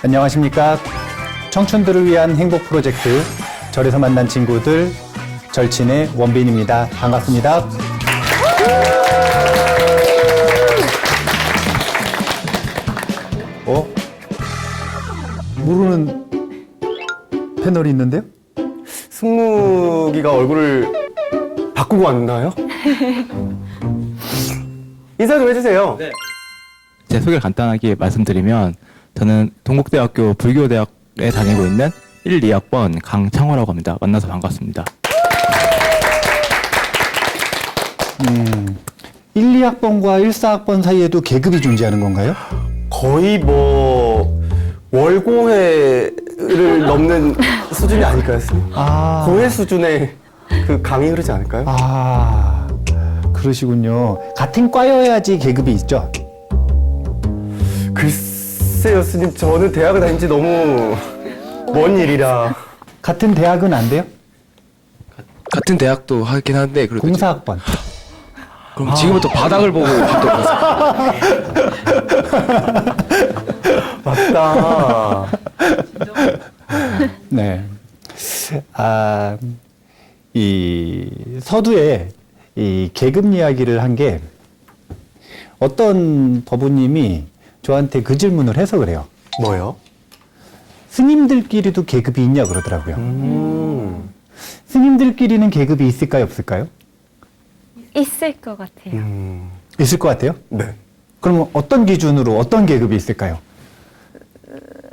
안녕하십니까. 청춘들을 위한 행복 프로젝트 절에서 만난 친구들 절친의 원빈입니다. 반갑습니다. 모르는 패널이 있는데요? 승무기가 얼굴을 바꾸고 왔나요? 인사 좀 해주세요. 네. 제 소개를 간단하게 말씀드리면 저는 동국대학교 불교대학에 다니고 있는 1, 2학번 강창호라고 합니다. 만나서 반갑습니다. 1, 2학번과 1, 4학번 사이에도 계급이 존재하는 건가요? 거의 뭐 월고회를 넘는 수준이 아닐까요? 고회 수준의 그 강이 흐르지 않을까요? 그러시군요. 같은 과여야지 계급이 있죠? 글쎄요, 스님. 저는 대학을 다닌 지 너무 먼 일이라. 같은 대학은 안 돼요? 같은 대학도 하긴 한데 그래도 공사학번. 그럼 지금부터 바닥을 보고 밥도 맞다. 네. 이 서두에 이 계급 이야기를 한 게 어떤 법우님이 저한테 그 질문을 해서 그래요. 뭐요? 스님들끼리도 계급이 있냐 그러더라고요. 스님들끼리는 계급이 있을까요, 없을까요? 있을 것 같아요. 있을 것 같아요? 네. 그러면 어떤 기준으로 어떤 계급이 있을까요?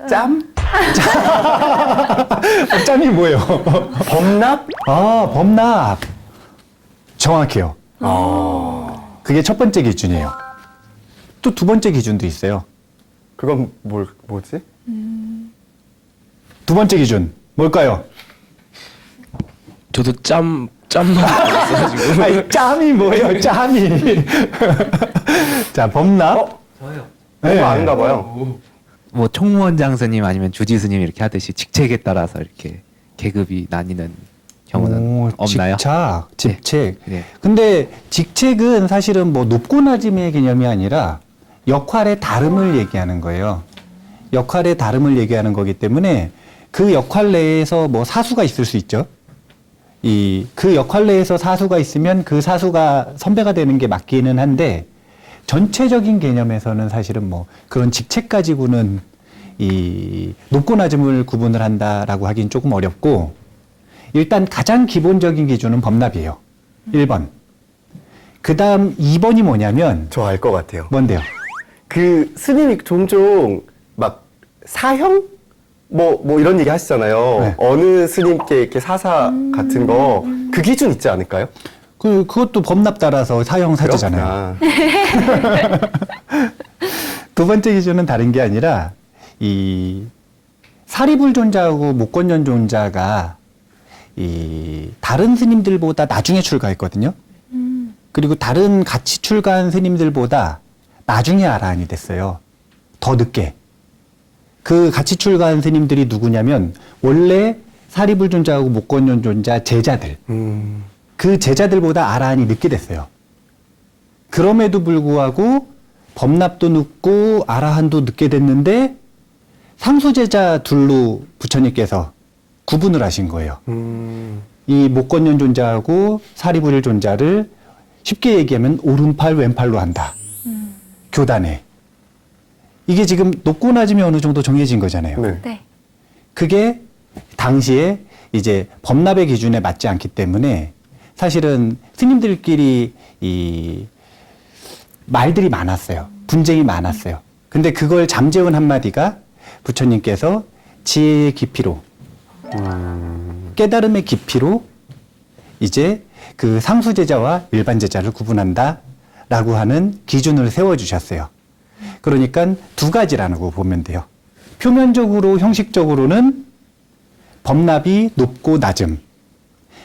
짬? 짬이 뭐예요? 범납? 범납. 정확해요. 그게 첫 번째 기준이에요. 또 두 번째 기준도 있어요. 그건 뭐지? 두 번째 기준 뭘까요? 저도 짬만 있어가지고 아니, 짬이 뭐예요? 짬이. 자, 범납. 저요. 네. 그거 아닌가 봐요. 뭐 총무원장 스님 아니면 주지 스님 이렇게 하듯이 직책에 따라서 이렇게 계급이 나뉘는 경우는 없나요? 직책. 네. 근데 직책은 사실은 뭐 높고 낮음의 개념이 아니라 역할의 다름을 얘기하는 거예요. 역할의 다름을 얘기하는 거기 때문에 그 역할 내에서 뭐 사수가 있을 수 있죠. 그 역할 내에서 사수가 있으면 그 사수가 선배가 되는 게 맞기는 한데 전체적인 개념에서는 사실은 뭐 그런 직책 가지고는 이 높고 낮음을 구분을 한다라고 하긴 조금 어렵고 일단 가장 기본적인 기준은 범납이에요. 1번. 그 다음 2번이 뭐냐면 저 알 것 같아요. 뭔데요? 그 스님이 종종 막 사형? 뭐 이런 얘기 하시잖아요. 네. 어느 스님께 이렇게 사사 같은 거 그 기준 있지 않을까요? 그것도 범납 따라서 사형 사제잖아요. 그렇구나. 두 번째 기준은 다른 게 아니라 이 사리불존자하고 목건연존자가 이 다른 스님들보다 나중에 출가했거든요. 그리고 다른 같이 출가한 스님들보다 나중에 아라한이 됐어요. 더 늦게. 그 같이 출가한 스님들이 누구냐면 원래 사리불존자하고 목건연존자 제자들. 그 제자들보다 아라한이 늦게 됐어요. 그럼에도 불구하고 범납도 늦고 아라한도 늦게 됐는데 상수제자 둘로 부처님께서 구분을 하신 거예요. 이 목건연존자하고 사리불존자를 쉽게 얘기하면 오른팔 왼팔로 한다. 교단에. 이게 지금 높고 낮음이 어느 정도 정해진 거잖아요. 네. 네. 그게 당시에 이제 범납의 기준에 맞지 않기 때문에 사실은 스님들끼리 이 말들이 많았어요. 분쟁이 많았어요. 근데 그걸 잠재운 한마디가 부처님께서 지혜의 깊이로 깨달음의 깊이로 이제 그 상수제자와 일반 제자를 구분한다라고 하는 기준을 세워주셨어요. 그러니까 두 가지라고 보면 돼요. 표면적으로 형식적으로는 범납이 높고 낮음.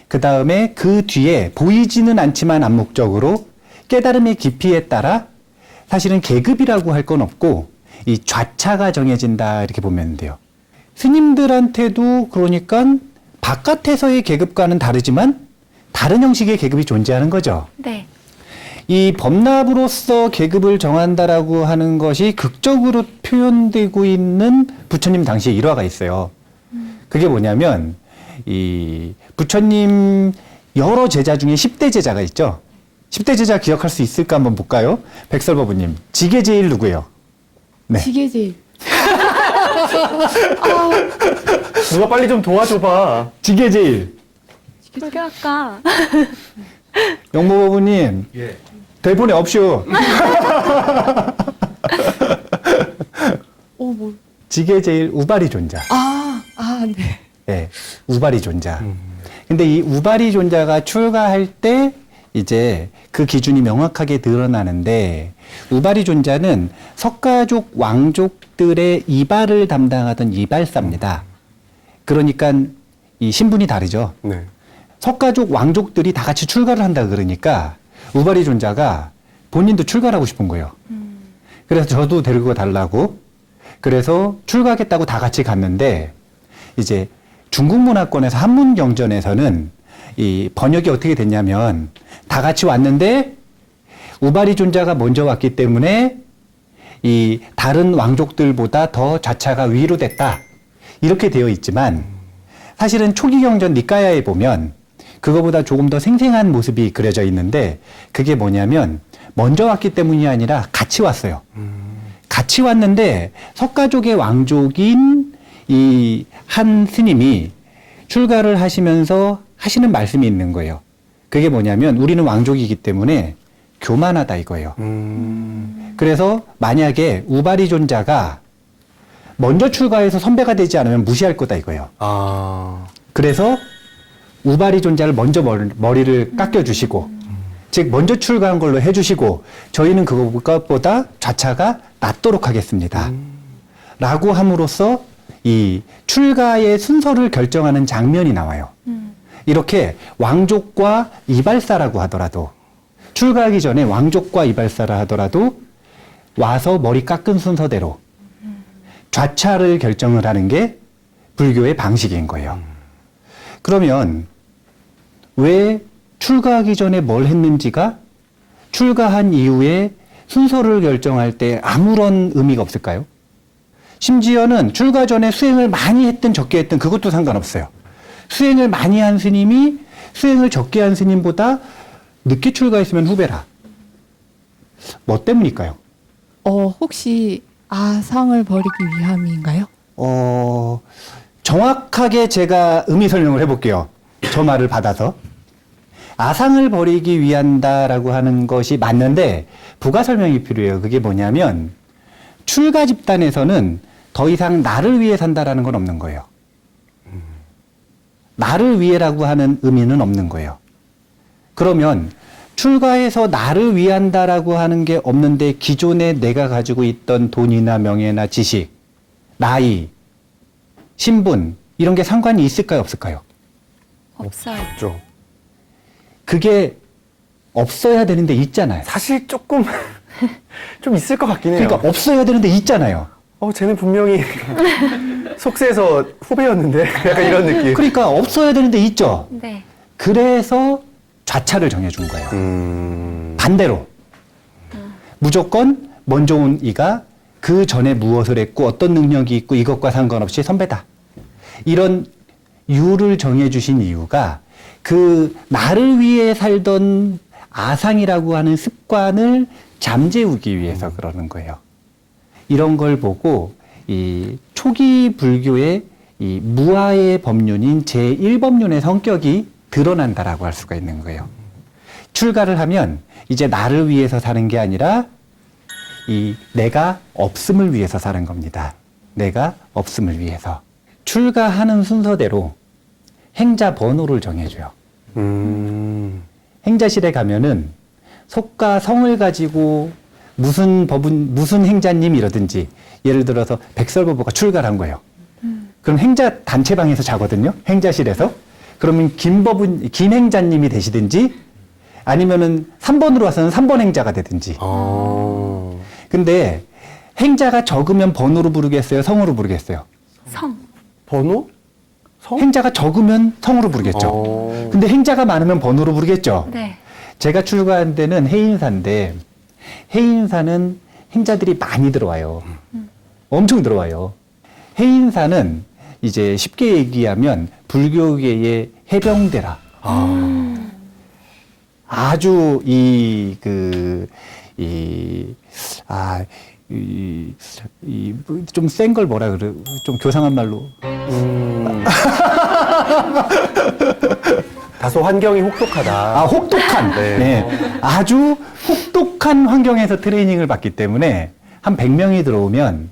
그 다음에 그 뒤에 보이지는 않지만 암묵적으로 깨달음의 깊이에 따라 사실은 계급이라고 할 건 없고 이 좌차가 정해진다 이렇게 보면 돼요. 스님들한테도 그러니까 바깥에서의 계급과는 다르지만 다른 형식의 계급이 존재하는 거죠. 네. 이 범납으로서 계급을 정한다라고 하는 것이 극적으로 표현되고 있는 부처님 당시의 일화가 있어요. 그게 뭐냐면 이 부처님 여러 제자 중에 10대 제자가 있죠. 10대 제자 기억할 수 있을까 한번 볼까요? 백설버부님. 지게제일 누구예요? 네. 지게질. 누가 빨리 좀 도와줘봐. 지게제일. 불교학과. 영모버부님. 대본에 없슈. 뭐. 지게제일 우바리 존자. 네. 네, 우바리 존자. 근데 이 우바리 존자가 출가할 때 이제 그 기준이 명확하게 드러나는데 우바리 존자는 석가족 왕족들의 이발을 담당하던 이발사입니다. 그러니까 이 신분이 다르죠. 네. 석가족 왕족들이 다 같이 출가를 한다 그러니까 우바리 존자가 본인도 출가를 하고 싶은 거예요. 그래서 저도 데리고 달라고. 그래서 출가하겠다고 다 같이 갔는데 이제 중국 문화권에서 한문경전에서는 이 번역이 어떻게 됐냐면 다 같이 왔는데 우바리 존자가 먼저 왔기 때문에 이 다른 왕족들보다 더 좌차가 위로 됐다. 이렇게 되어 있지만 사실은 초기 경전 니까야에 보면 그거보다 조금 더 생생한 모습이 그려져 있는데 그게 뭐냐면 먼저 왔기 때문이 아니라 같이 왔어요. 같이 왔는데 석가족의 왕족인 이 한 스님이 출가를 하시면서 하시는 말씀이 있는 거예요. 그게 뭐냐면 우리는 왕족이기 때문에 교만하다 이거예요. 그래서 만약에 우바리 존자가 먼저 출가해서 선배가 되지 않으면 무시할 거다 이거예요. 그래서 우바리 존자를 먼저 머리를 깎여주시고 즉 먼저 출가한 걸로 해주시고 저희는 그것보다 좌차가 낮도록 하겠습니다. 라고 함으로써 이 출가의 순서를 결정하는 장면이 나와요. 이렇게 왕족과 이발사라고 하더라도 출가하기 전에 왕족과 이발사라 하더라도 와서 머리 깎은 순서대로 좌차를 결정을 하는 게 불교의 방식인 거예요. 그러면 왜 출가하기 전에 뭘 했는지가 출가한 이후에 순서를 결정할 때 아무런 의미가 없을까요? 심지어는 출가 전에 수행을 많이 했든 적게 했든 그것도 상관없어요. 수행을 많이 한 스님이 수행을 적게 한 스님보다 늦게 출가했으면 후배라. 뭐 때문일까요? 혹시 아상을 버리기 위함인가요? 정확하게 제가 의미 설명을 해볼게요. 저 말을 받아서. 아상을 버리기 위한다라고 하는 것이 맞는데 부가 설명이 필요해요. 그게 뭐냐면 출가 집단에서는 더 이상 나를 위해 산다라는 건 없는 거예요. 나를 위해라고 하는 의미는 없는 거예요. 그러면 출가해서 나를 위한다라고 하는 게 없는데 기존에 내가 가지고 있던 돈이나 명예나 지식, 나이, 신분 이런 게 상관이 있을까요? 없을까요? 없어요. 없죠. 그게 없어야 되는데 있잖아요. 사실 조금 좀 있을 것 같긴 해요. 그러니까 없어야 되는데 있잖아요. 쟤는 분명히 속세에서 후배였는데 약간 이런 느낌. 그러니까 없어야 되는데 있죠. 네. 그래서 좌차를 정해준 거예요. 반대로 무조건 먼저 온 이가 그 전에 무엇을 했고 어떤 능력이 있고 이것과 상관없이 선배다. 이런 유를 정해주신 이유가 그 나를 위해 살던 아상이라고 하는 습관을 잠재우기 위해서 그러는 거예요. 이런 걸 보고 이 초기 불교의 이 무아의 법륜인 제1법륜의 성격이 드러난다라고 할 수가 있는 거예요. 출가를 하면 이제 나를 위해서 사는 게 아니라 이 내가 없음을 위해서 사는 겁니다. 내가 없음을 위해서. 출가하는 순서대로 행자 번호를 정해줘요. 행자실에 가면은 속과 성을 가지고 무슨 행자님이라든지 예를 들어서 백설법부가 출가를 한 거예요. 그럼 행자 단체방에서 자거든요. 행자실에서. 그러면 김 행자님이 되시든지 아니면은 3번으로 와서는 3번 행자가 되든지. 근데 행자가 적으면 번호로 부르겠어요? 성으로 부르겠어요? 성. 번호? 성? 행자가 적으면 성으로 부르겠죠. 근데 행자가 많으면 번호로 부르겠죠. 네. 제가 출가한 데는 해인사인데 해인사는 행자들이 많이 들어와요. 엄청 들어와요. 해인사는 이제 쉽게 얘기하면 불교계의 해병대라. 아주 좀 센 걸 뭐라 그래? 좀 교상한 말로. 다소 환경이 혹독하다. 혹독한. 네. 네. 아주 혹독한 환경에서 트레이닝을 받기 때문에 한 100명이 들어오면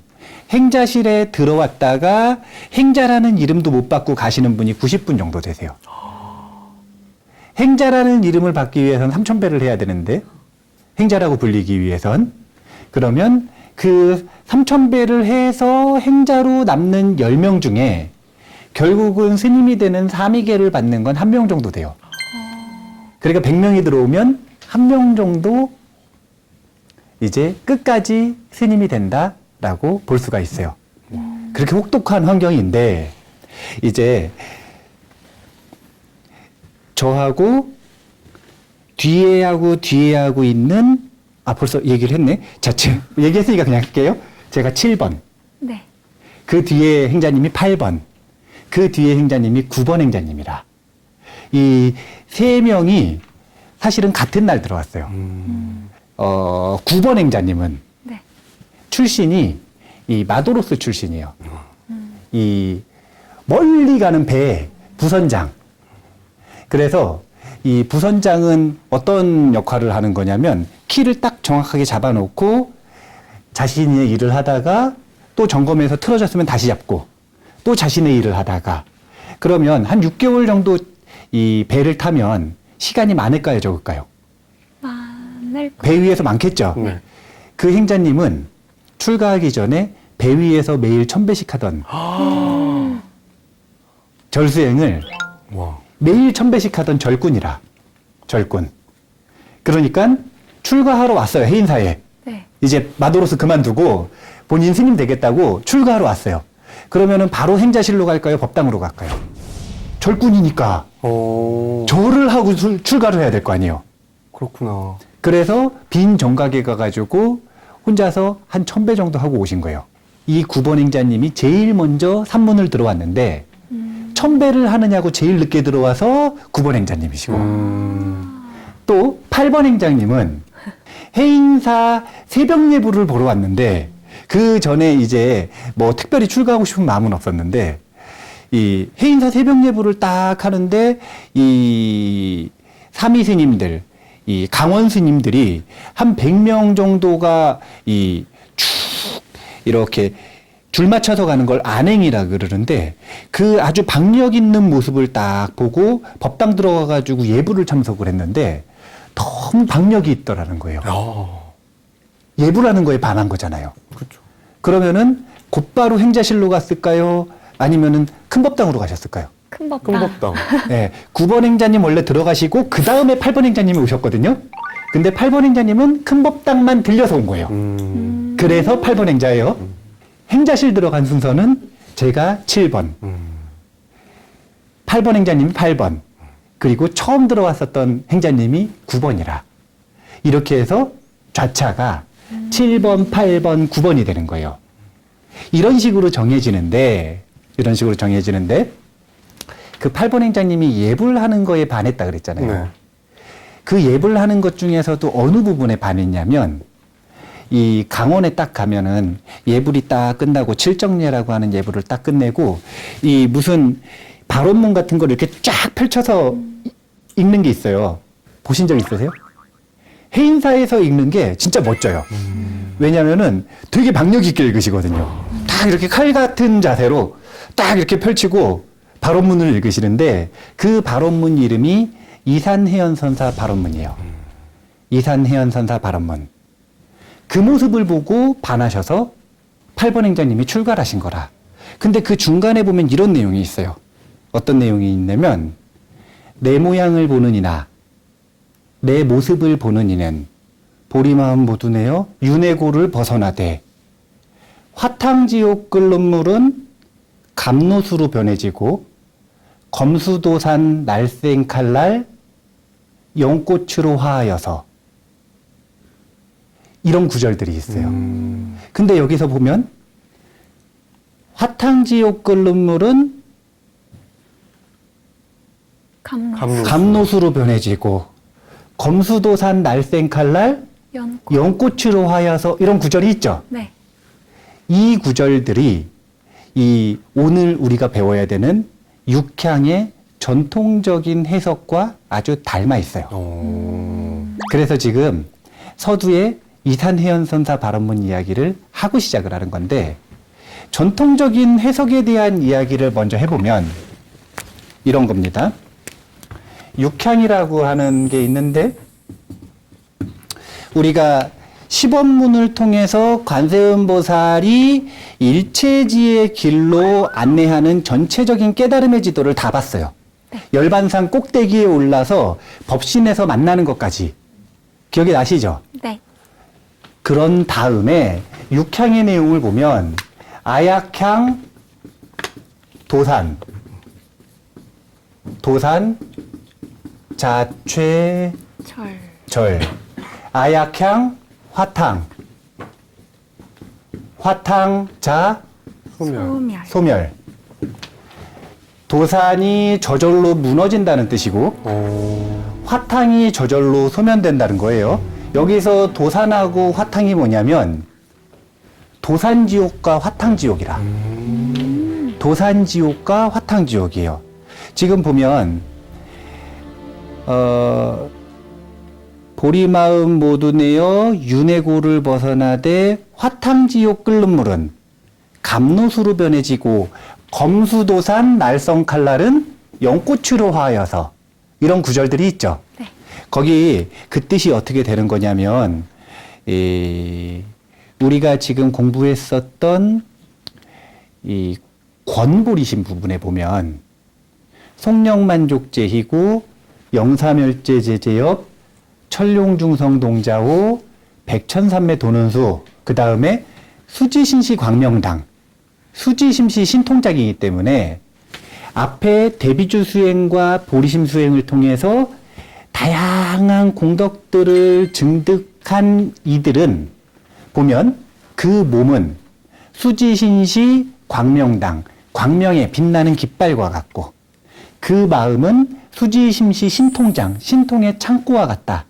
행자실에 들어왔다가 행자라는 이름도 못 받고 가시는 분이 90분 정도 되세요. 행자라는 이름을 받기 위해선 3,000배를 해야 되는데 행자라고 불리기 위해선 그러면 그 3,000배를 해서 행자로 남는 10명 중에 결국은 스님이 되는 사미계를 받는 건 1명 정도 돼요. 그러니까 100명이 들어오면 1명 정도 이제 끝까지 스님이 된다라고 볼 수가 있어요. 그렇게 혹독한 환경인데 이제 저하고 뒤에하고 있는 벌써 얘기를 했네. 자, 얘기했으니까 그냥 할게요. 제가 7번. 네. 그 뒤에 행자님이 8번. 그 뒤에 행자님이 9번 행자님이라. 이 세 명이 사실은 같은 날 들어왔어요. 9번 행자님은 네. 출신이 이 마도로스 출신이에요. 이 멀리 가는 배의 부선장. 그래서 이 부선장은 어떤 역할을 하는 거냐면 키를 딱 정확하게 잡아놓고 자신의 일을 하다가 또 점검해서 틀어졌으면 다시 잡고 또 자신의 일을 하다가 그러면 한 6개월 정도 이 배를 타면 시간이 많을까요, 적을까요? 많을 거. 배 위에서 많겠죠. 네. 그 행자님은 출가하기 전에 배 위에서 매일 1,000배씩 하던 절수행을 와. 매일 1,000배씩 하던 절꾼이라. 절꾼. 그러니까 출가하러 왔어요, 해인사에. 네. 이제 마도로스 그만두고 본인 스님 되겠다고 출가하러 왔어요. 그러면은 바로 행자실로 갈까요? 법당으로 갈까요? 절꾼이니까 절을 하고 출가를 해야 될 거 아니에요. 그렇구나. 그래서 빈 정각에 가가지고 혼자서 한 1,000배 정도 하고 오신 거예요. 이 9번 행자님이 제일 먼저 산문을 들어왔는데 1,000배를 하느냐고 제일 늦게 들어와서 9번 행자님이시고 또 8번 행자님은 해인사 새벽 예불을 보러 왔는데 그 전에 이제 뭐 특별히 출가하고 싶은 마음은 없었는데 이 해인사 새벽 예불을 딱 하는데 이 사미 스님들, 이 강원 스님들이 한 100명 정도가 이 쭉 이렇게 줄 맞춰서 가는 걸 안행이라 그러는데 그 아주 박력 있는 모습을 딱 보고 법당 들어가가지고 예불을 참석을 했는데 너무 박력이 있더라는 거예요. 예불하는 거에 반한 거잖아요. 그렇죠. 그러면은 곧바로 행자실로 갔을까요? 아니면은 큰 법당으로 가셨을까요? 큰 법당. 큰법당. 네, 9번 행자님 원래 들어가시고 그 다음에 8번 행자님이 오셨거든요. 근데 8번 행자님은 큰 법당만 들려서 온 거예요. 그래서 8번 행자예요. 행자실 들어간 순서는 제가 7번, 8번 행자님이 8번, 그리고 처음 들어왔었던 행자님이 9번이라. 이렇게 해서 좌차가 7번, 8번, 9번이 되는 거예요. 이런 식으로 정해지는데 그 8번 행자님이 예불하는 거에 반했다 그랬잖아요. 네. 그 예불하는 것 중에서도 어느 부분에 반했냐면 이 강원에 딱 가면은 예불이 딱 끝나고 칠정례라고 하는 예불을 딱 끝내고 이 무슨 발언문 같은 걸 이렇게 쫙 펼쳐서 읽는 게 있어요. 보신 적 있으세요? 해인사에서 읽는 게 진짜 멋져요. 왜냐면은 되게 박력 있게 읽으시거든요. 딱 이렇게 칼 같은 자세로 딱 이렇게 펼치고 발언문을 읽으시는데 그 발언문 이름이 이산해연선사 발언문이에요. 이산해연선사 발언문. 그 모습을 보고 반하셔서 8번 행자님이 출가하신 거라. 근데 그 중간에 보면 이런 내용이 있어요. 어떤 내용이 있냐면 내 모양을 보는 이나 내 모습을 보는 이는 보리마음 모두 내어 윤회고를 벗어나되 화탕지옥 끓는 물은 감노수로 변해지고 검수도산 날생 칼날 연꽃으로 화하여서 이런 구절들이 있어요. 근데 여기서 보면 화탕지옥 끓는 물은 감로. 감로수로 변해지고 검수도산 날쌘 칼날 연꽃. 연꽃으로 화여서 이런 구절이 있죠. 네. 이 구절들이 이 오늘 우리가 배워야 되는 육향의 전통적인 해석과 아주 닮아 있어요. 그래서 지금 서두에 이산해연선사 발언문 이야기를 하고 시작을 하는 건데 전통적인 해석에 대한 이야기를 먼저 해보면 이런 겁니다. 육향이라고 하는 게 있는데 우리가 시범문을 통해서 관세음보살이 일체지의 길로 안내하는 전체적인 깨달음의 지도를 다 봤어요. 열반산 꼭대기에 올라서 법신에서 만나는 것까지 기억이 나시죠? 네. 그런 다음에 육향의 내용을 보면 아약향, 도산, 자최, 절, 아약향, 화탕, 자, 소멸. 소멸. 도산이 저절로 무너진다는 뜻이고 화탕이 저절로 소멸된다는 거예요. 여기서 도산하고 화탕이 뭐냐면 도산지옥과 화탕지옥이라. 도산지옥과 화탕지옥이에요. 지금 보면 보리마음 모두 내어 윤회고를 벗어나되 화탕지옥 끓는 물은 감로수로 변해지고 검수도산 날성칼날은 연꽃으로 화하여서 이런 구절들이 있죠. 네. 거기 그 뜻이 어떻게 되는 거냐면 우리가 지금 공부했었던 이 권보리심 부분에 보면 송령만족제희구 영사멸제제제엽 천룡중성동자호 백천삼매 도는수 그 다음에 수지신시 광명당 수지심시 신통작이기 때문에 앞에 대비주 수행과 보리심 수행을 통해서 다양한 공덕들을 증득한 이들은 보면 그 몸은 수지신시 광명당 광명의 빛나는 깃발과 같고 그 마음은 수지심시 신통장 신통의 창고와 같다.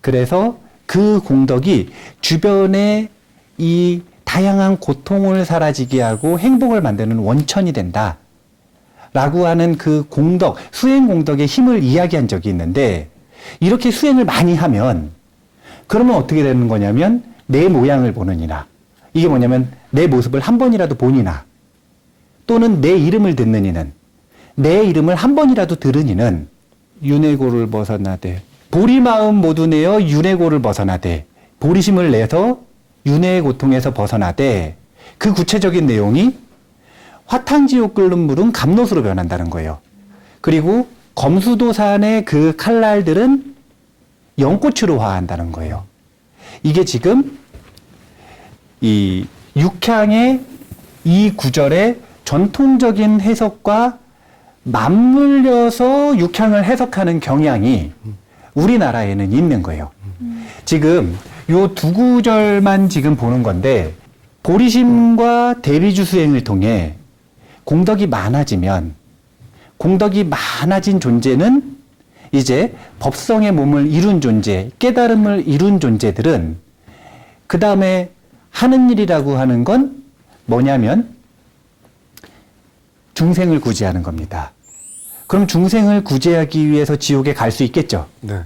그래서 그 공덕이 주변에 이 다양한 고통을 사라지게 하고 행복을 만드는 원천이 된다. 라고 하는 그 공덕, 수행 공덕의 힘을 이야기한 적이 있는데 이렇게 수행을 많이 하면 그러면 어떻게 되는 거냐면 내 모양을 보는 이나 이게 뭐냐면 내 모습을 한 번이라도 보니나 또는 내 이름을 듣는 이는 내 이름을 한 번이라도 들은 이는 윤회고를 벗어나되 보리마음 모두 내어 윤회고를 벗어나되 보리심을 내서 윤회의 고통에서 벗어나되 그 구체적인 내용이 화탕지옥 끓는 물은 감로수로 변한다는 거예요. 그리고 검수도산의 그 칼날들은 연꽃으로 화한다는 거예요. 이게 지금 이 육향의 이 구절의 전통적인 해석과 맞물려서 육향을 해석하는 경향이 우리나라에는 있는 거예요. 지금 요 두 구절만 지금 보는 건데 보리심과 대비주 수행을 통해 공덕이 많아지면 공덕이 많아진 존재는 이제 법성의 몸을 이룬 존재, 깨달음을 이룬 존재들은 그 다음에 하는 일이라고 하는 건 뭐냐면 중생을 구제하는 겁니다. 그럼 중생을 구제하기 위해서 지옥에 갈 수 있겠죠? 네.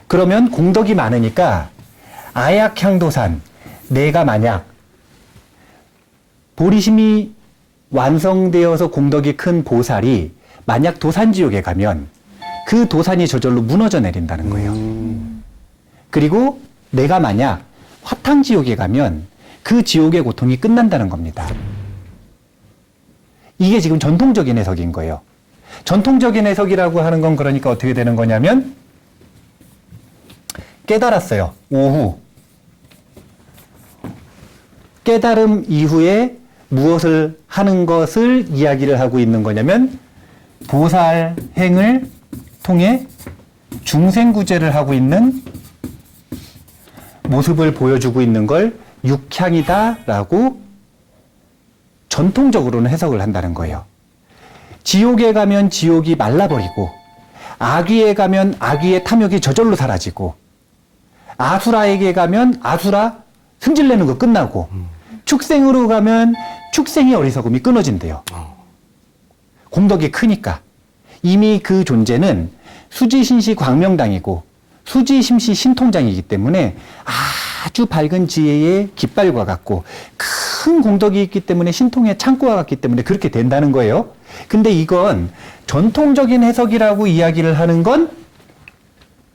그러면 공덕이 많으니까 아약향도산, 내가 만약 보리심이 완성되어서 공덕이 큰 보살이 만약 도산지옥에 가면 그 도산이 저절로 무너져 내린다는 거예요. 그리고 내가 만약 화탕지옥에 가면 그 지옥의 고통이 끝난다는 겁니다. 이게 지금 전통적인 해석인 거예요. 전통적인 해석이라고 하는 건 그러니까 어떻게 되는 거냐면 깨달았어요. 오후. 깨달음 이후에 무엇을 하는 것을 이야기를 하고 있는 거냐면 보살행을 통해 중생구제를 하고 있는 모습을 보여주고 있는 걸 육향이다라고 전통적으로는 해석을 한다는 거예요. 지옥에 가면 지옥이 말라버리고 아귀에 가면 아귀의 탐욕이 저절로 사라지고 아수라에게 가면 아수라 승질내는 거 끝나고 축생으로 가면 축생의 어리석음이 끊어진대요. 공덕이 크니까. 이미 그 존재는 수지신시 광명당이고 수지심시 신통장이기 때문에 아주 밝은 지혜의 깃발과 같고 큰 공덕이 있기 때문에 신통의 창고와 같기 때문에 그렇게 된다는 거예요. 근데 이건 전통적인 해석이라고 이야기를 하는 건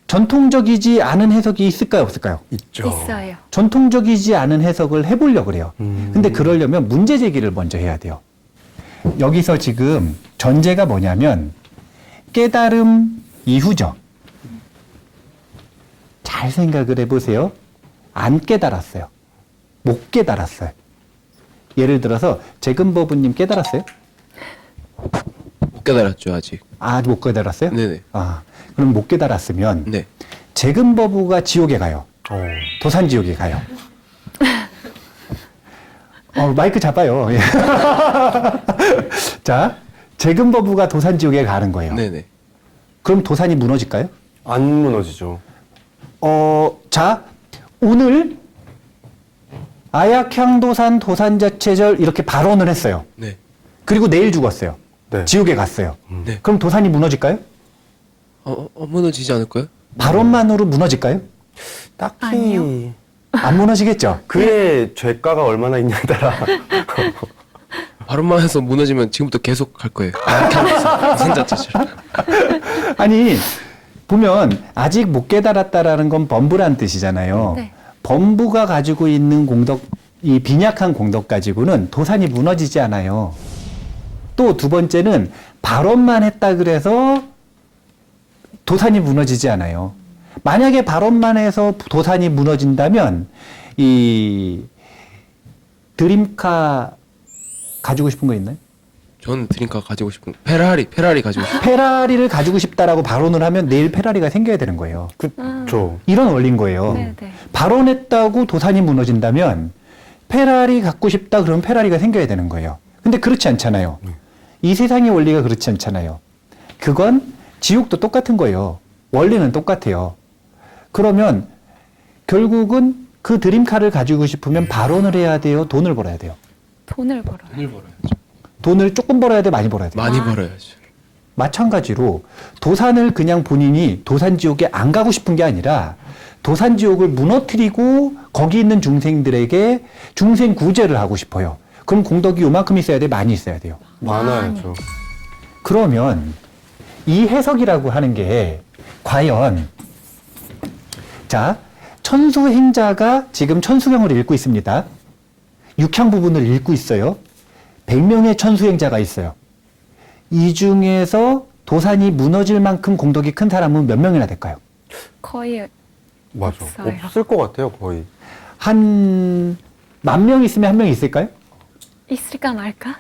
전통적이지 않은 해석이 있을까요, 없을까요? 있죠. 있어요. 전통적이지 않은 해석을 해보려고 그래요. 근데 그러려면 문제 제기를 먼저 해야 돼요. 여기서 지금 전제가 뭐냐면 깨달음 이후죠. 잘 생각을 해보세요. 안 깨달았어요. 못 깨달았어요. 예를 들어서 재금법부님 깨달았어요? 못 깨달았죠 아직. 아, 못 깨달았어요? 네네. 아, 그럼 못 깨달았으면 네. 재금법부가 지옥에 가요. 도산지옥에 가요. 마이크 잡아요. 예. 자, 재금법부가 도산지옥에 가는 거예요. 네네. 그럼 도산이 무너질까요? 안 무너지죠. 자, 오늘 아약향도산 도산자체절 이렇게 발언을 했어요. 네. 그리고 내일 죽었어요. 네. 지옥에 갔어요. 네. 그럼 도산이 무너질까요? 무너지지 않을까요? 발언만으로 무너질까요? 딱히 아니요. 안 무너지겠죠? 그의 죄가가 얼마나 있냐에 따라 발음만 해서 무너지면 지금부터 계속 갈 거예요. 무슨 자체죠? 아니, 보면 아직 못 깨달았다라는 건 범부란 뜻이잖아요. 네. 범부가 가지고 있는 공덕, 이 빈약한 공덕 가지고는 도산이 무너지지 않아요. 또 두 번째는 발언만 했다 그래서 도산이 무너지지 않아요. 만약에 발언만 해서 도산이 무너진다면 이 드림카 가지고 싶은 거 있나요? 저는 드림카 가지고 싶은 페라리 가지고 싶은. 페라리를 가지고 싶다라고 발언을 하면 내일 페라리가 생겨야 되는 거예요. 그렇죠. 이런 원리인 거예요. 네, 네. 발언했다고 도산이 무너진다면 페라리 갖고 싶다 그러면 페라리가 생겨야 되는 거예요. 근데 그렇지 않잖아요. 이 세상의 원리가 그렇지 않잖아요. 그건 지옥도 똑같은 거예요. 원리는 똑같아요. 그러면 결국은 그 드림카를 가지고 싶으면 발언을 해야 돼요? 돈을 벌어야 돼요? 돈을 벌어요. 돈을 벌어야죠. 돈을 조금 벌어야 돼? 많이 벌어야 돼? 많이 벌어야죠. 마찬가지로 도산을 그냥 본인이 도산지옥에 안 가고 싶은 게 아니라 도산지옥을 무너뜨리고 거기 있는 중생들에게 중생 구제를 하고 싶어요. 그럼 공덕이 요만큼 있어야 돼? 많이 있어야 돼요? 많아야죠. 그러면 이 해석이라고 하는 게 과연 자, 천수행자가 지금 천수경을 읽고 있습니다. 육향 부분을 읽고 있어요. 100명의 천수행자가 있어요. 이 중에서 도산이 무너질 만큼 공덕이 큰 사람은 몇 명이나 될까요? 거의 맞아. 없어요. 없을 것 같아요, 거의. 한 10,000명 있으면 한 명 있을까요? 있을까 말까?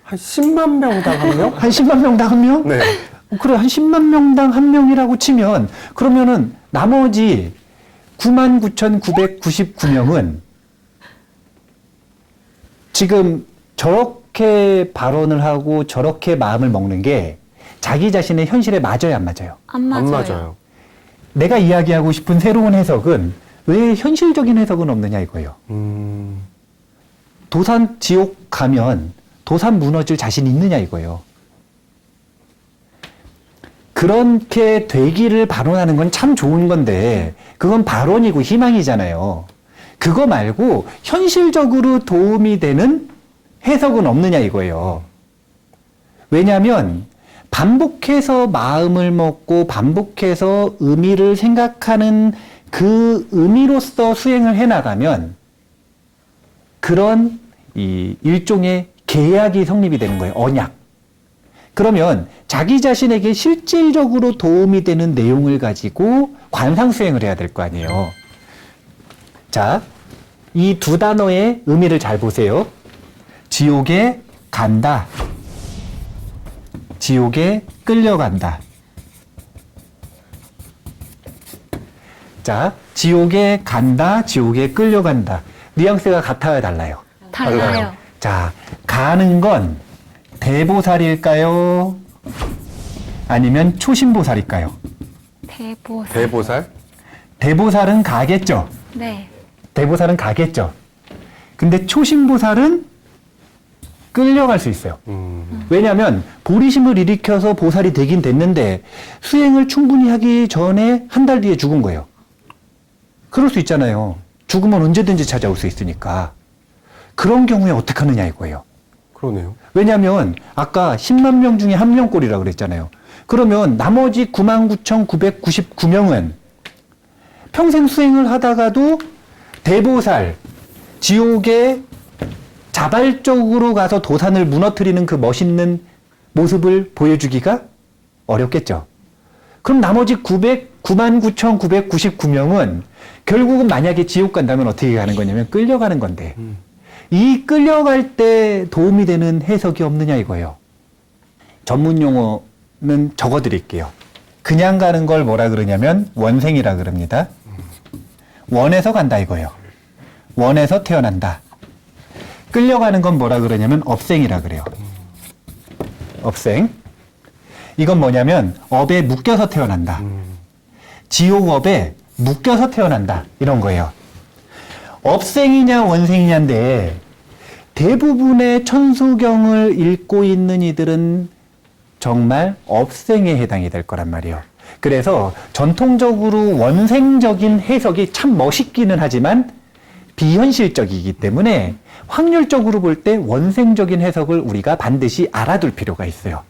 한 10만 명당 한 명? 한 10만 명당 한 명? 네. 그래, 한 10만 명당 한 명이라고 치면 그러면은 나머지 99,999명은 지금 저렇게 발언을 하고 저렇게 마음을 먹는 게 자기 자신의 현실에 맞아요, 안 맞아요? 안 맞아요. 안 맞아요. 내가 이야기하고 싶은 새로운 해석은 왜 현실적인 해석은 없느냐 이거예요. 도산 지옥 가면 도산 무너질 자신 있느냐 이거예요. 그렇게 되기를 발언하는 건 참 좋은 건데 그건 발언이고 희망이잖아요. 그거 말고 현실적으로 도움이 되는 해석은 없느냐 이거예요. 왜냐하면 반복해서 마음을 먹고 반복해서 의미를 생각하는 그 의미로서 수행을 해나가면 그런 이 일종의 계약이 성립이 되는 거예요. 언약. 그러면 자기 자신에게 실질적으로 도움이 되는 내용을 가지고 관상 수행을 해야 될 거 아니에요. 자, 이 두 단어의 의미를 잘 보세요. 지옥에 간다. 지옥에 끌려간다. 자, 지옥에 간다, 지옥에 끌려간다. 뉘앙스가 같아요, 달라요? 달라요. 자, 가는 건 대보살일까요? 아니면 초신보살일까요? 대보살. 대보살? 대보살은 가겠죠. 네. 대보살은 가겠죠. 근데 초신보살은 끌려갈 수 있어요. 왜냐하면 보리심을 일으켜서 보살이 되긴 됐는데 수행을 충분히 하기 전에 한 달 뒤에 죽은 거예요. 그럴 수 있잖아요. 죽으면 언제든지 찾아올 수 있으니까. 그런 경우에 어떻게 하느냐 이거예요. 그러네요. 왜냐하면 아까 10만 명 중에 1명꼴이라고 그랬잖아요. 그러면 나머지 99,999명은 평생 수행을 하다가도 대보살, 지옥에 자발적으로 가서 도산을 무너뜨리는 그 멋있는 모습을 보여주기가 어렵겠죠. 그럼 나머지 99,999명은 결국은 만약에 지옥 간다면 어떻게 가는 거냐면 끌려가는 건데 이 끌려갈 때 도움이 되는 해석이 없느냐 이거예요. 전문 용어는 적어드릴게요. 그냥 가는 걸 뭐라 그러냐면 원생이라 그럽니다. 원에서 간다 이거예요. 원에서 태어난다. 끌려가는 건 뭐라 그러냐면 업생이라 그래요. 업생. 이건 뭐냐면 업에 묶여서 태어난다. 지옥업에 묶여서 태어난다. 이런 거예요. 업생이냐 원생이냐인데 대부분의 천수경을 읽고 있는 이들은 정말 업생에 해당이 될 거란 말이에요. 그래서 전통적으로 원생적인 해석이 참 멋있기는 하지만 비현실적이기 때문에 확률적으로 볼 때 원생적인 해석을 우리가 반드시 알아둘 필요가 있어요.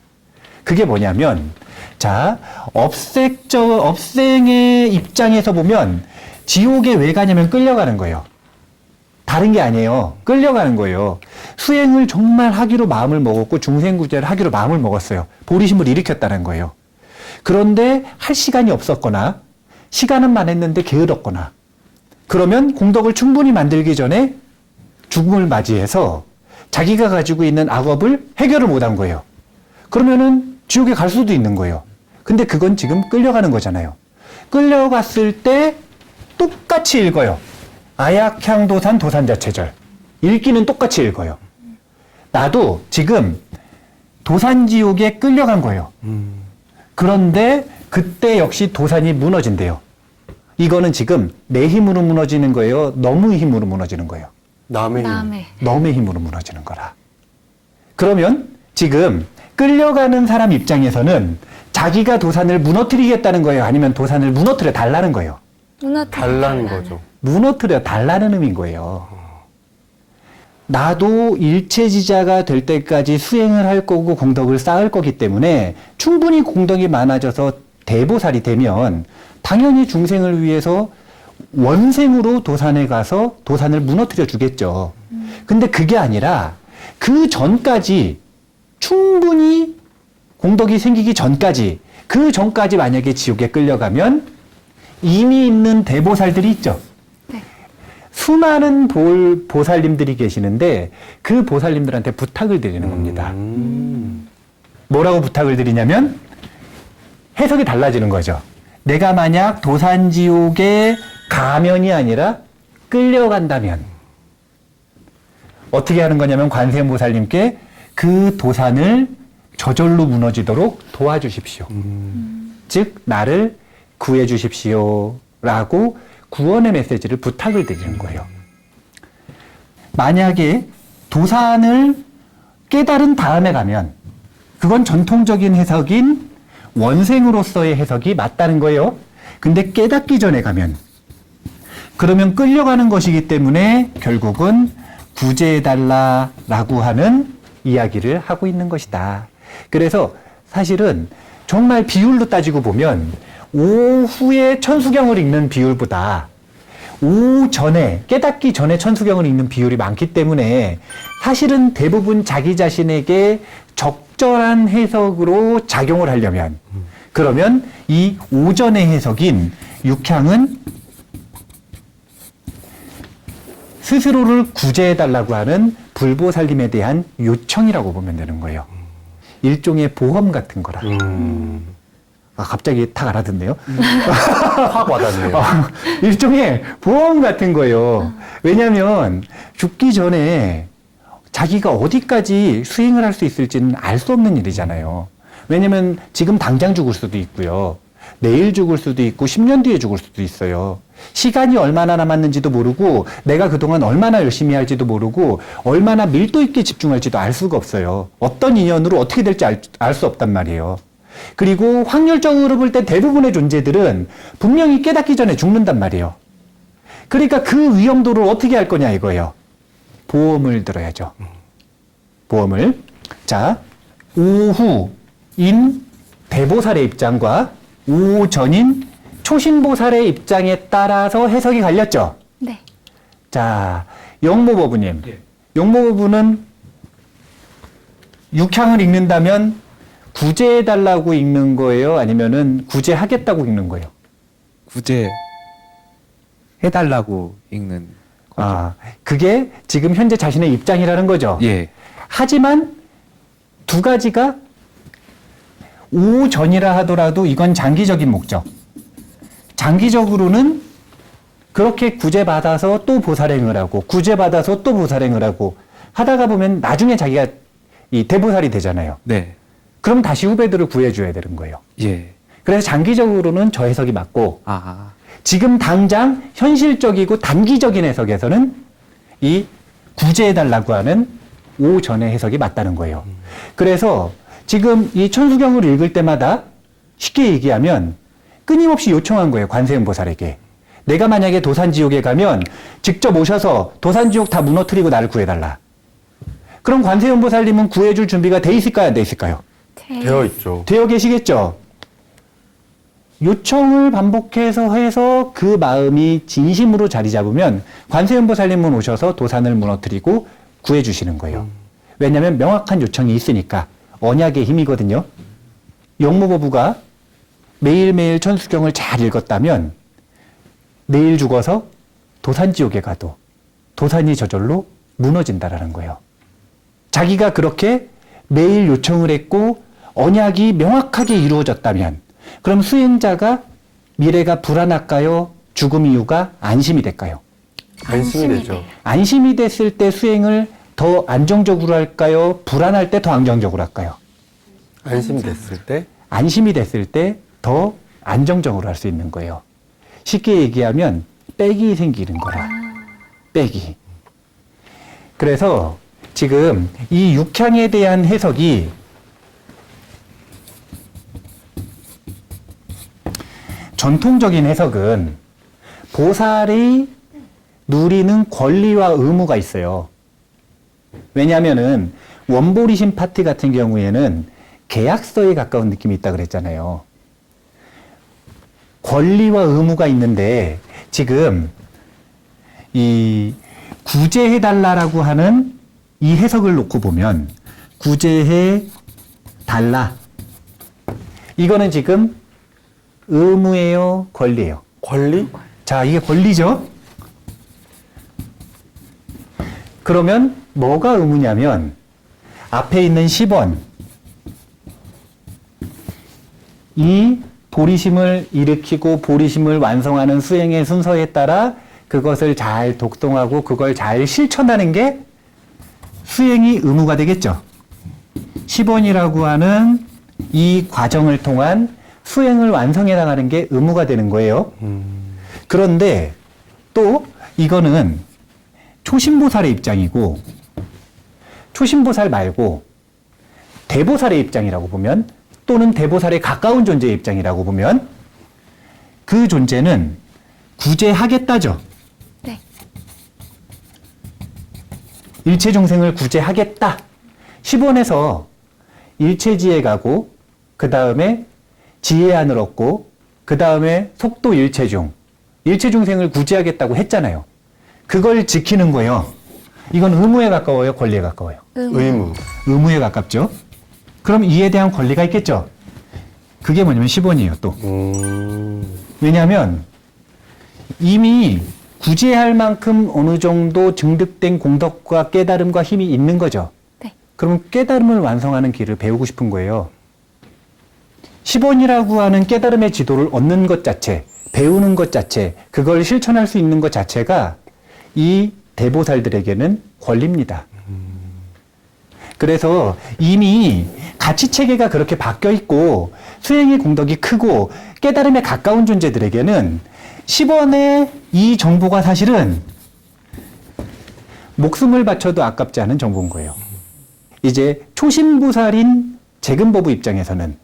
그게 뭐냐면, 자, 업생의 입장에서 보면 지옥에 왜 가냐면 끌려가는 거예요. 다른 게 아니에요. 끌려가는 거예요. 수행을 정말 하기로 마음을 먹었고 중생구제를 하기로 마음을 먹었어요. 보리심을 일으켰다는 거예요. 그런데 할 시간이 없었거나 시간은 많았는데 게으렀거나 그러면 공덕을 충분히 만들기 전에 죽음을 맞이해서 자기가 가지고 있는 악업을 해결을 못한 거예요. 그러면은 지옥에 갈 수도 있는 거예요. 근데 그건 지금 끌려가는 거잖아요. 끌려갔을 때 똑같이 읽어요. 아약향도산 도산자체절. 읽기는 똑같이 읽어요. 나도 지금 도산지옥에 끌려간 거예요. 그런데 그때 역시 도산이 무너진대요. 이거는 지금 내 힘으로 무너지는 거예요? 너무의 힘으로 무너지는 거예요? 남의 힘. 남의. 너의 힘으로 무너지는 거라. 그러면 지금 끌려가는 사람 입장에서는 자기가 도산을 무너뜨리겠다는 거예요? 아니면 도산을 무너뜨려 달라는 거예요? 달라는 거죠. 무너뜨려 달라는 의미인 거예요. 나도 일체지자가 될 때까지 수행을 할 거고 공덕을 쌓을 거기 때문에 충분히 공덕이 많아져서 대보살이 되면 당연히 중생을 위해서 원생으로 도산에 가서 도산을 무너뜨려 주겠죠. 근데 그게 아니라 그 전까지 충분히 공덕이 생기기 전까지 그 전까지 만약에 지옥에 끌려가면 이미 있는 대보살들이 있죠. 네. 수많은 보살님들이 계시는데 그 보살님들한테 부탁을 드리는 겁니다. 뭐라고 부탁을 드리냐면 해석이 달라지는 거죠. 내가 만약 도산지옥에 가면이 아니라 끌려간다면 어떻게 하는 거냐면 관세음보살님께 그 도산을 저절로 무너지도록 도와주십시오. 즉 나를 구해 주십시오 라고 구원의 메시지를 부탁을 드리는 거예요. 만약에 도산을 깨달은 다음에 가면 그건 전통적인 해석인 원생으로서의 해석이 맞다는 거예요. 근데 깨닫기 전에 가면 그러면 끌려가는 것이기 때문에 결국은 구제해달라라고 하는 이야기를 하고 있는 것이다. 그래서 사실은 정말 비율로 따지고 보면 오후에 천수경을 읽는 비율보다 오전에 깨닫기 전에 천수경을 읽는 비율이 많기 때문에 사실은 대부분 자기 자신에게 적절한 해석으로 작용을 하려면 그러면 이 오전의 해석인 육향은 스스로를 구제해달라고 하는 불보살님에 대한 요청이라고 보면 되는 거예요. 일종의 보험 같은 거라. 아, 갑자기 탁 알아듣네요. 확 와닿네요. 일종의 보험 같은 거예요. 왜냐하면 죽기 전에 자기가 어디까지 수행을 할 수 있을지는 알 수 없는 일이잖아요. 왜냐하면 지금 당장 죽을 수도 있고요. 내일 죽을 수도 있고 10년 뒤에 죽을 수도 있어요. 시간이 얼마나 남았는지도 모르고 내가 그동안 얼마나 열심히 할지도 모르고 얼마나 밀도 있게 집중할지도 알 수가 없어요. 어떤 인연으로 어떻게 될지 알 수 없단 말이에요. 그리고 확률적으로 볼 때 대부분의 존재들은 분명히 깨닫기 전에 죽는단 말이에요. 그러니까 그 위험도를 어떻게 할 거냐 이거예요. 보험을 들어야죠. 보험을. 자, 오후인 대보살의 입장과 오전인 초신보살의 입장에 따라서 해석이 갈렸죠. 네. 자, 영모법부님. 영모법부는 육향을 읽는다면 구제해달라고 읽는 거예요? 아니면은 구제하겠다고 읽는 거예요? 구제 해달라고 읽는 거죠. 아, 그게 지금 현재 자신의 입장이라는 거죠. 예. 하지만 두 가지가 오전이라 하더라도 이건 장기적인 목적. 장기적으로는 그렇게 구제받아서 또 보살행을 하고 구제받아서 또 보살행을 하고 하다가 보면 나중에 자기가 이 대보살이 되잖아요. 네. 그럼 다시 후배들을 구해줘야 되는 거예요. 예. 그래서 장기적으로는 저 해석이 맞고 아. 지금 당장 현실적이고 단기적인 해석에서는 이 구제해달라고 하는 오전의 해석이 맞다는 거예요. 그래서 지금 이 천수경을 읽을 때마다 쉽게 얘기하면 끊임없이 요청한 거예요. 관세음 보살에게. 내가 만약에 도산지옥에 가면 직접 오셔서 도산지옥 다 무너뜨리고 나를 구해달라. 그럼 관세음 보살님은 구해줄 준비가 돼 있을까요? 안 돼 있을까요? 되어 있죠. 되어 계시겠죠? 요청을 반복해서 해서 그 마음이 진심으로 자리 잡으면 관세음 보살님은 오셔서 도산을 무너뜨리고 구해주시는 거예요. 왜냐하면 명확한 요청이 있으니까. 언약의 힘이거든요. 영모법부가 매일매일 천수경을 잘 읽었다면 내일 죽어서 도산지옥에 가도 도산이 저절로 무너진다라는 거예요. 자기가 그렇게 매일 요청을 했고 언약이 명확하게 이루어졌다면 그럼 수행자가 미래가 불안할까요? 죽음 이유가 안심이 될까요? 안심이 되죠. 돼요. 안심이 됐을 때 수행을 더 안정적으로 할까요? 불안할 때 더 안정적으로 할까요? 안심이 됐을 때 안심이 됐을 때 더 안정적으로 할 수 있는 거예요. 쉽게 얘기하면 빽이 생기는 거라. 빽이. 그래서 지금 이 육향에 대한 해석이 전통적인 해석은 보살이 누리는 권리와 의무가 있어요. 왜냐하면은 원보리심 파티 같은 경우에는 계약서에 가까운 느낌이 있다 그랬잖아요. 권리와 의무가 있는데 지금 이 구제해달라라고 하는 이 해석을 놓고 보면 구제해달라. 이거는 지금 의무예요? 권리예요? 권리? 자, 이게 권리죠? 그러면 뭐가 의무냐면 앞에 있는 10원 이 보리심을 일으키고 보리심을 완성하는 수행의 순서에 따라 그것을 잘 독송하고 그걸 잘 실천하는 게 수행이 의무가 되겠죠. 10원이라고 하는 이 과정을 통한 수행을 완성해 나가는 게 의무가 되는 거예요. 그런데 또 이거는 초신보살의 입장이고 초신보살 말고 대보살의 입장이라고 보면 또는 대보살에 가까운 존재의 입장이라고 보면 그 존재는 구제하겠다죠. 네. 일체 중생을 구제하겠다. 10원에서 일체지에 가고 그 다음에 지혜안을 얻고 그 다음에 속도 일체중 일체중생을 구제하겠다고 했잖아요. 그걸 지키는 거예요. 이건 의무에 가까워요? 권리에 가까워요? 의무. 의무에 가깝죠. 그럼 이에 대한 권리가 있겠죠. 그게 뭐냐면 10원이에요 또. 왜냐하면 이미 구제할 만큼 어느 정도 증득된 공덕과 깨달음과 힘이 있는 거죠. 네. 그러면 깨달음을 완성하는 길을 배우고 싶은 거예요. 10원이라고 하는 깨달음의 지도를 얻는 것 자체, 배우는 것 자체, 그걸 실천할 수 있는 것 자체가 이 대보살들에게는 권리입니다. 그래서 이미 가치 체계가 그렇게 바뀌어 있고 수행의 공덕이 크고 깨달음에 가까운 존재들에게는 10원의 이 정보가 사실은 목숨을 바쳐도 아깝지 않은 정보인 거예요. 이제 초신보살인 재금보부 입장에서는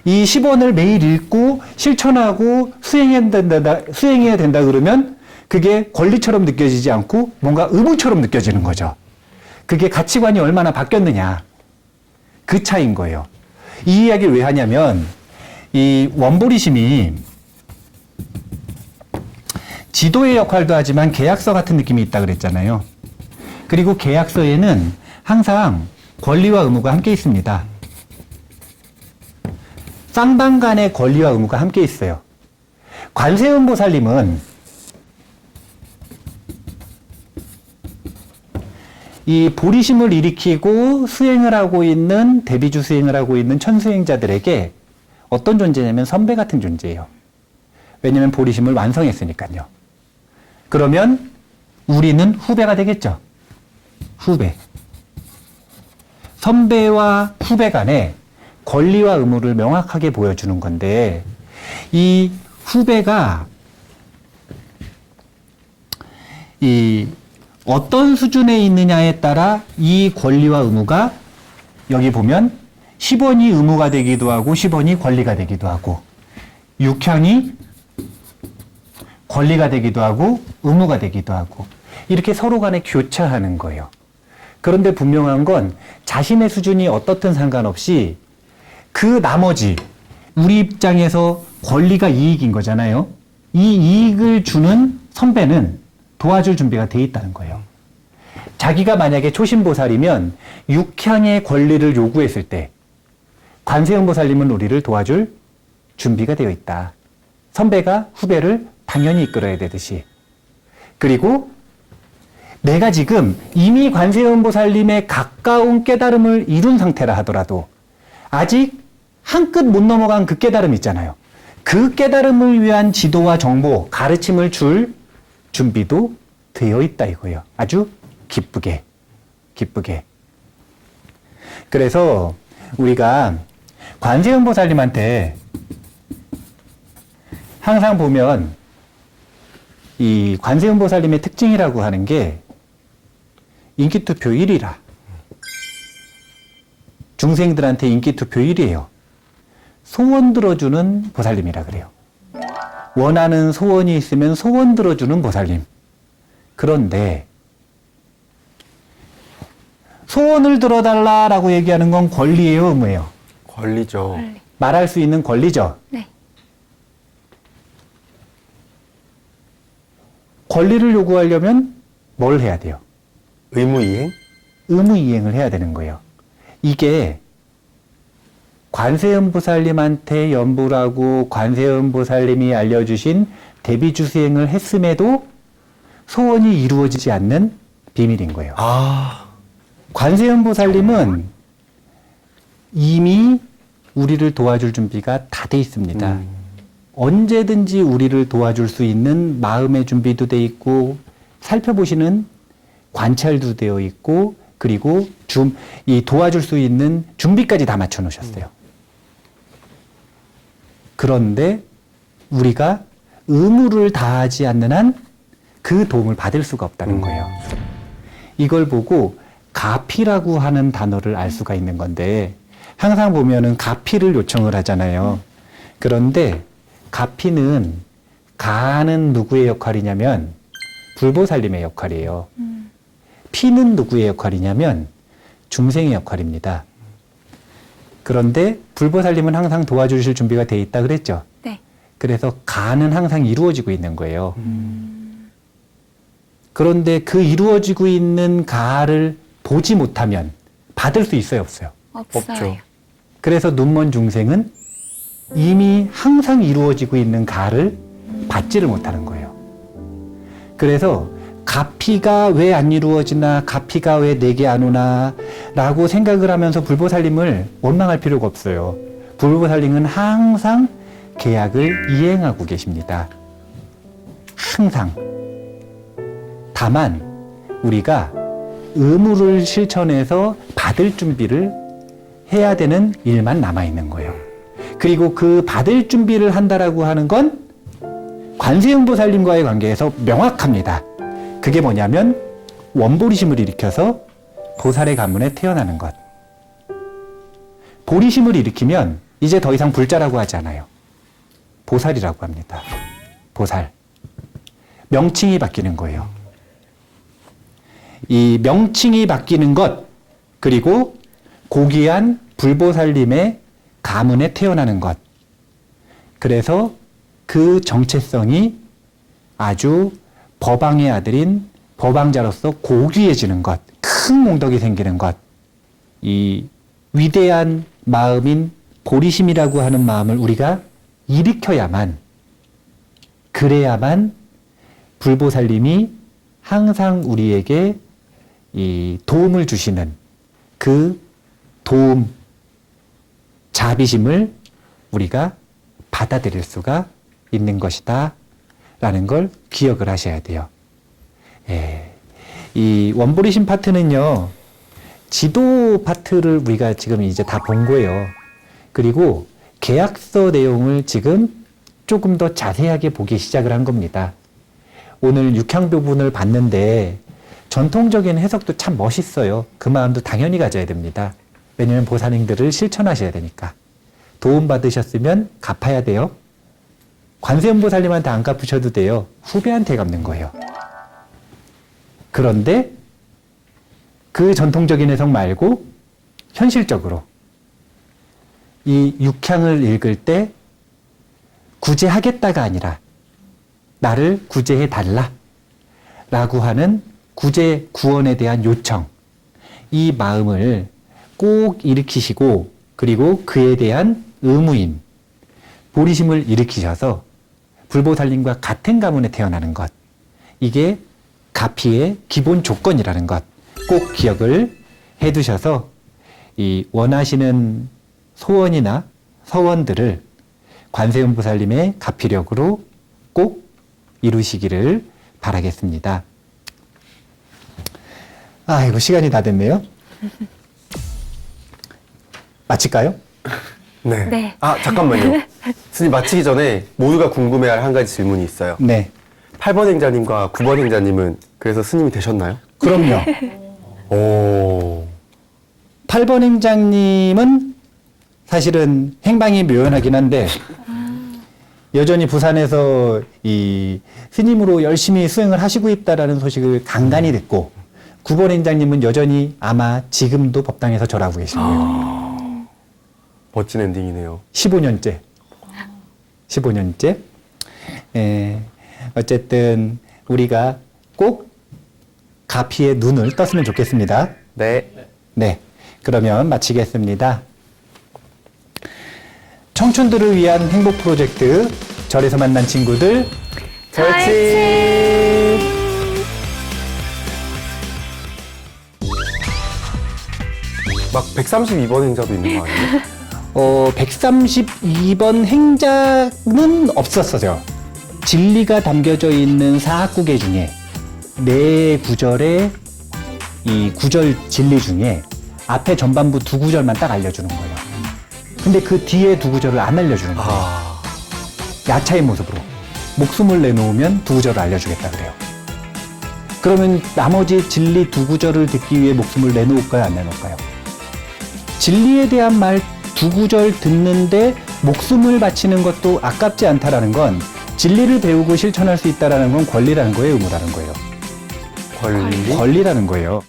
이 10원을 매일 읽고 실천하고 수행해야 된다 그러면 그게 권리처럼 느껴지지 않고 뭔가 의무처럼 느껴지는 거죠. 그게 가치관이 얼마나 바뀌었느냐. 그 차이인 거예요. 이 이야기를 왜 하냐면 이 원보리심이 지도의 역할도 하지만 계약서 같은 느낌이 있다 그랬잖아요. 그리고 계약서에는 항상 권리와 의무가 함께 있습니다. 쌍방 간의 권리와 의무가 함께 있어요. 관세음보살님은 이 보리심을 일으키고 수행을 하고 있는 대비주 수행을 하고 있는 천수행자들에게 어떤 존재냐면 선배 같은 존재예요. 왜냐하면 보리심을 완성했으니까요. 그러면 우리는 후배가 되겠죠. 후배. 선배와 후배 간에 권리와 의무를 명확하게 보여주는 건데 이 후배가 이 어떤 수준에 있느냐에 따라 이 권리와 의무가 여기 보면 10원이 의무가 되기도 하고 10원이 권리가 되기도 하고 육향이 권리가 되기도 하고 의무가 되기도 하고 이렇게 서로 간에 교차하는 거예요. 그런데 분명한 건 자신의 수준이 어떻든 상관없이 그 나머지 우리 입장에서 권리가 이익인 거잖아요. 이 이익을 주는 선배는 도와줄 준비가 돼 있다는 거예요. 자기가 만약에 초신보살이면 육향의 권리를 요구했을 때 관세음보살님은 우리를 도와줄 준비가 되어 있다. 선배가 후배를 당연히 이끌어야 되듯이. 그리고 내가 지금 이미 관세음보살님의 가까운 깨달음을 이룬 상태라 하더라도 아직 한 끗 못 넘어간 그 깨달음 있잖아요. 그 깨달음을 위한 지도와 정보, 가르침을 줄 준비도 되어 있다 이거예요. 아주 기쁘게. 그래서 우리가 관세음보살님한테 항상 보면 이 관세음보살님의 특징이라고 하는 게 인기투표 1위라. 중생들한테 인기투표 1위예요. 소원 들어주는 보살님이라 그래요. 원하는 소원이 있으면 소원 들어주는 보살님. 그런데 소원을 들어달라라고 얘기하는 건 권리예요, 의무예요? 권리죠. 권리. 말할 수 있는 권리죠. 네. 권리를 요구하려면 뭘 해야 돼요? 의무이행? 의무이행을 해야 되는 거예요. 이게 관세음보살님한테 연부라고 관세음보살님이 알려주신 대비주 수행을 했음에도 소원이 이루어지지 않는 비밀인 거예요. 관세음보살님은 이미 우리를 도와줄 준비가 다 돼 있습니다. 언제든지 우리를 도와줄 수 있는 마음의 준비도 돼 있고 살펴보시는 관찰도 되어 있고 그리고 이 도와줄 수 있는 준비까지 다 맞춰 놓으셨어요. 그런데 우리가 의무를 다하지 않는 한 그 도움을 받을 수가 없다는 거예요. 이걸 보고 가피라고 하는 단어를 알 수가 있는 건데 항상 보면은 가피를 요청을 하잖아요. 그런데 가피는 가는 누구의 역할이냐면 불보살님의 역할이에요. 피는 누구의 역할이냐면 중생의 역할입니다. 그런데 불보살님은 항상 도와주실 준비가 돼 있다 그랬죠. 네. 그래서 가는 항상 이루어지고 있는 거예요. 그런데 그 이루어지고 있는 가를 보지 못하면 받을 수 있어요, 없어요? 없어요. 없죠. 그래서 눈먼 중생은 이미 항상 이루어지고 있는 가를 받지를 못하는 거예요. 그래서 가피가 왜 안 이루어지나, 가피가 왜 내게 안 오나 라고 생각을 하면서 불보살님을 원망할 필요가 없어요. 불보살님은 항상 계약을 이행하고 계십니다. 항상. 다만 우리가 의무를 실천해서 받을 준비를 해야 되는 일만 남아있는 거예요. 그리고 그 받을 준비를 한다라고 하는 건 관세음보살님과의 관계에서 명확합니다. 그게 뭐냐면 원보리심을 일으켜서 보살의 가문에 태어나는 것. 보리심을 일으키면 이제 더 이상 불자라고 하지 않아요. 보살이라고 합니다. 보살. 명칭이 바뀌는 거예요. 이 명칭이 바뀌는 것, 그리고 고귀한 불보살님의 가문에 태어나는 것. 그래서 그 정체성이 아주 법왕의 아들인 법왕자로서 고귀해지는 것, 큰 몽덕이 생기는 것, 이 위대한 마음인 보리심이라고 하는 마음을 우리가 일으켜야만, 그래야만 불보살님이 항상 우리에게 이 도움을 주시는 그 도움, 자비심을 우리가 받아들일 수가 있는 것이다 라는 걸 기억을 하셔야 돼요. 예. 이 원보리심 파트는요, 지도 파트를 우리가 지금 이제 다 본 거예요. 그리고 계약서 내용을 지금 조금 더 자세하게 보기 시작을 한 겁니다. 오늘 육향 부분을 봤는데 전통적인 해석도 참 멋있어요. 그 마음도 당연히 가져야 됩니다. 왜냐하면 보살님들을 실천하셔야 되니까. 도움받으셨으면 갚아야 돼요. 관세음보살님한테 안 갚으셔도 돼요. 후배한테 갚는 거예요. 그런데 그 전통적인 해석 말고 현실적으로 이 육향을 읽을 때 구제하겠다가 아니라 나를 구제해 달라 라고 하는 구제 구원에 대한 요청, 이 마음을 꼭 일으키시고, 그리고 그에 대한 의무인 보리심을 일으키셔서 불보살님과 같은 가문에 태어나는 것, 이게 가피의 기본 조건이라는 것 꼭 기억을 해 두셔서 이 원하시는 소원이나 서원들을 관세음보살님의 가피력으로 꼭 이루시기를 바라겠습니다. 아이고, 시간이 다 됐네요. 마칠까요? 네. 네. 아, 잠깐만요. 스님 마치기 전에 모두가 궁금해할 한 가지 질문이 있어요. 네. 8번 행자님과 9번 행자님은 그래서 스님이 되셨나요? 그럼요. 오. 8번 행장님은 사실은 행방이 묘연하긴 한데 여전히 부산에서 이 스님으로 열심히 수행을 하시고 있다라는 소식을 간간히 듣고, 9번 행장님은 여전히 아마 지금도 법당에서 절하고 계실 거예요. 멋진 엔딩이네요. 15년째. 15년째. 어쨌든 우리가 꼭 가피의 눈을 떴으면 좋겠습니다. 네. 네. 그러면 마치겠습니다. 청춘들을 위한 행복 프로젝트, 절에서 만난 친구들, 절친! 막 132번 행자도 있는 거 아니에요? 132번 행자는 없었어요. 진리가 담겨져 있는 사학구계 중에 네 구절의 이 구절 진리 중에 앞에 전반부 두 구절만 딱 알려주는 거예요. 근데 그 뒤에 두 구절을 안 알려주는 거예요. 아, 야차의 모습으로. 목숨을 내놓으면 두 구절을 알려주겠다 그래요. 그러면 나머지 진리 두 구절을 듣기 위해 목숨을 내놓을까요, 안 내놓을까요? 진리에 대한 말 두 구절 듣는데 목숨을 바치는 것도 아깝지 않다라는 건, 진리를 배우고 실천할 수 있다라는 건 권리라는 거예요, 의무라는 거예요? 권리? 권리라는 거예요.